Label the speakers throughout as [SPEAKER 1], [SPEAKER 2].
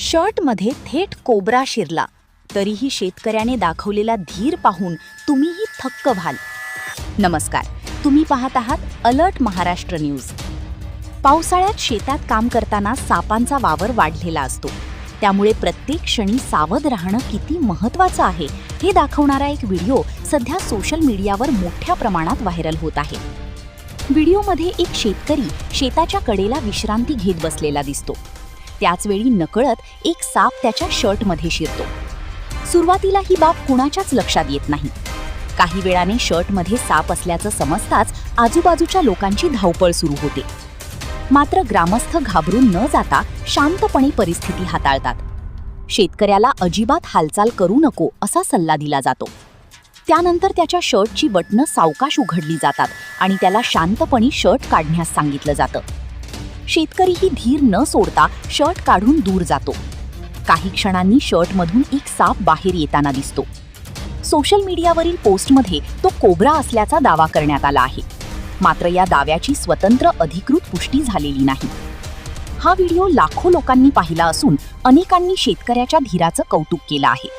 [SPEAKER 1] शर्टमध्ये थेट कोब्रा शिरला, तरीही शेतकऱ्याने दाखवलेला धीर पाहून तुम्हीही थक्क व्हाल. नमस्कार, तुम्ही पाहत आहात अलर्ट महाराष्ट्र न्यूज. पावसाळ्यात शेतात काम करताना सापांचा वावर वाढलेला असतो. त्यामुळे प्रत्येक क्षणी सावध राहणं किती महत्त्वाचं आहे हे दाखवणारा एक व्हिडिओ सध्या सोशल मीडियावर मोठ्या प्रमाणात व्हायरल होत आहे. व्हिडिओमध्ये एक शेतकरी शेताच्या कडेला विश्रांती घेत बसलेला दिसतो. त्याचवेळी नकळत एक साप त्याच्या शर्टमध्ये शिरतो. सुरुवातीला ही बाब कुणाच्याच लक्षात येत नाही. काही वेळाने शर्टमध्ये साप असल्याचं समजताच आजूबाजूच्या लोकांची धावपळ सुरू होते. मात्र ग्रामस्थ घाबरून न जाता शांतपणे परिस्थिती हाताळतात. शेतकऱ्याला अजिबात हालचाल करू नको असा सल्ला दिला जातो. त्यानंतर त्याच्या शर्टची बटणं सावकाश उघडली जातात आणि त्याला शांतपणे शर्ट काढण्यास सांगितलं जातं. शेतकरीही धीर न सोडता शर्ट काढून दूर जातो. काही क्षणांनी शर्टमधून एक साप बाहेर येताना दिसतो. सोशल मीडियावरील पोस्टमध्ये तो कोब्रा असल्याचा दावा करण्यात आला आहे. मात्र या दाव्याची स्वतंत्र अधिकृत पुष्टी झालेली नाही. हा व्हिडिओ लाखो लोकांनी पाहिला असून अनेकांनी शेतकऱ्याच्या धीराचं कौतुक केलं आहे.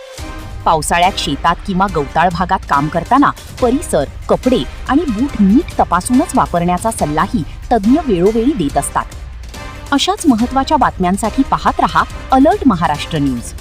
[SPEAKER 1] पावसाळ्यात शेतात किंवा गवताळ भागात काम करताना परिसर, कपडे आणि बूट नीट तपासूनच वापरण्याचा सल्लाही तज्ज्ञ वेळोवेळी देत असतात. अशाच महत्त्वाच्या बातम्यांसाठी पाहत रहा अलर्ट महाराष्ट्र न्यूज.